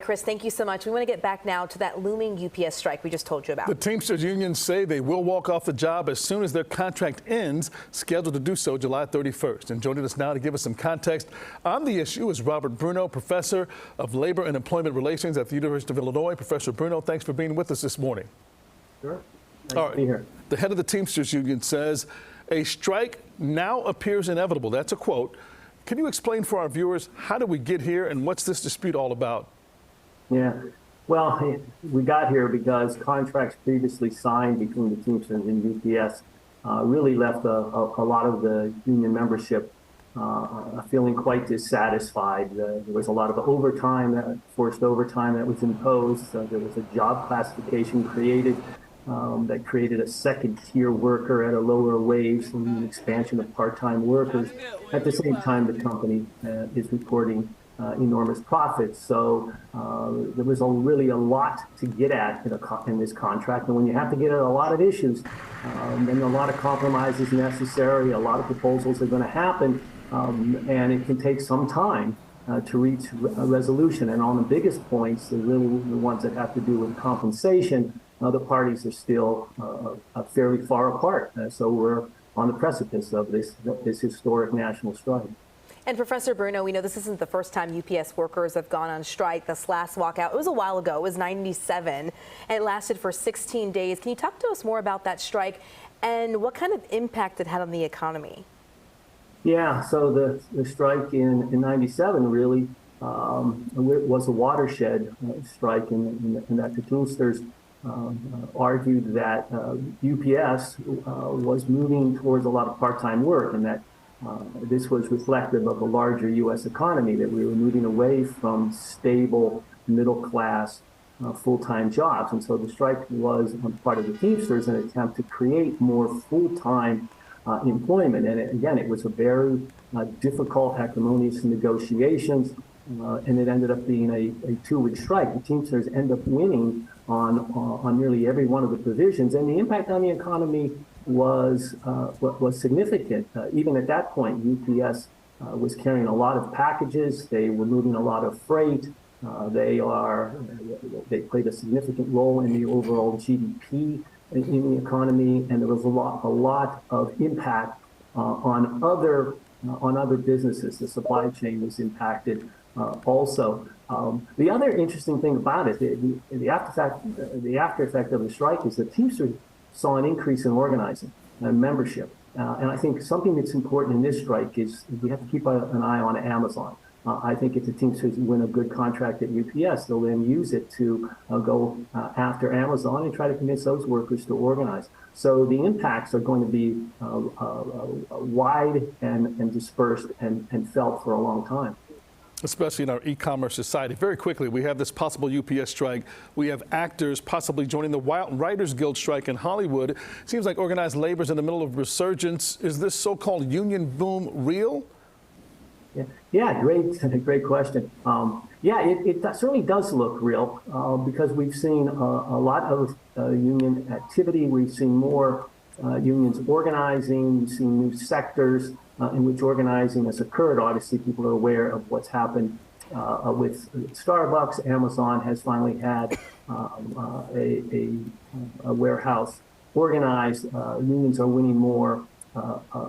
Chris, thank you so much. We want to get back now to that looming UPS strike we just told you about. The Teamsters unions say they will walk off the job as soon as their contract ends, scheduled to do so July 31st. And joining us now to give us some context on the issue is Robert Bruna, professor of labor and employment relations at the University of Illinois. Professor Bruna, thanks for being with us this morning. Sure. Nice to be here. The head of the Teamsters union says a strike now appears inevitable. That's a quote. Can you explain for our viewers how did we get here and what's this dispute all about? Yeah, well, we got here because contracts previously signed between the Teamsters and UPS really left a lot of the union membership feeling quite dissatisfied. There was a lot of overtime, forced overtime that was imposed. There was a job classification created that created a second-tier worker at a lower wage and an expansion of part-time workers. At the same time, the company is reporting enormous profits. So there was really a lot to get at in this contract. And when you have to get at a lot of issues, then a lot of compromise is necessary. A lot of proposals are going to happen, and it can take some time to reach a resolution. And on the biggest points, really the ones that have to do with compensation, the parties are still fairly far apart. So we're on the precipice of this historic national strike. And Professor Bruna, we know this isn't the first time UPS workers have gone on strike. This last walkout, it was a while ago, it was 97, and it lasted for 16 days. Can you talk to us more about that strike and what kind of impact it had on the economy? Yeah, so the strike in 97 really was a watershed strike in that the Teamsters argued that UPS was moving towards a lot of part-time work, and that this was reflective of the larger U.S. economy, that we were moving away from stable, middle-class, full-time jobs. And so the strike was, on the part of the Teamsters, an attempt to create more full-time employment. And again, it was a very difficult, acrimonious negotiations, and it ended up being a two-week strike. The Teamsters end up winning on nearly every one of the provisions, and the impact on the economy was significant. Even at that point, UPS was carrying a lot of packages. They were moving a lot of freight. They played a significant role in the overall GDP in the economy, and there was a lot of impact on other businesses. The supply chain was impacted also. The other interesting thing about it, the after effect of the strike is that Teamsters saw an increase in organizing and membership. And I think something that's important in this strike is we have to keep an eye on Amazon. I think if the Teamsters win a good contract at UPS, they'll then use it to go after Amazon and try to convince those workers to organize. So the impacts are going to be wide and dispersed and felt for a long time. Especially in our e-commerce society. Very quickly, we have this possible UPS strike. We have actors possibly joining the Writers Guild strike in Hollywood. Seems like organized labor is in the middle of resurgence. Is this so-called union boom real? Yeah, great question. It certainly does look real because we've seen a lot of union activity. We've seen more unions organizing. We've seen new sectors in which organizing has occurred. Obviously, people are aware of what's happened with Starbucks. Amazon has finally had a warehouse organized. Unions are winning more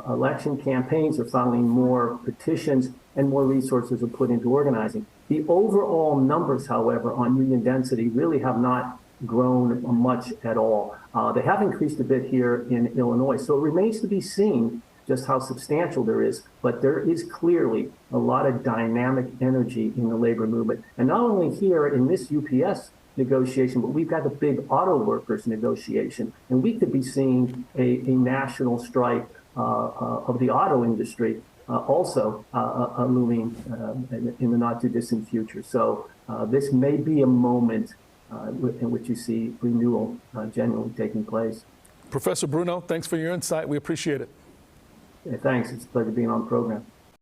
election campaigns, are filing more petitions, and more resources are put into organizing. The overall numbers, however, on union density really have not grown much at all. They have increased a bit here in Illinois, so it remains to be seen just how substantial there is, but there is clearly a lot of dynamic energy in the labor movement. And not only here in this UPS negotiation, but we've got the big auto workers negotiation, and we could be seeing a national strike of the auto industry also looming in the not too distant future. So this may be a moment in which you see renewal genuinely taking place. Professor Bruna, thanks for your insight. We appreciate it. Thanks. It's a pleasure being on the program.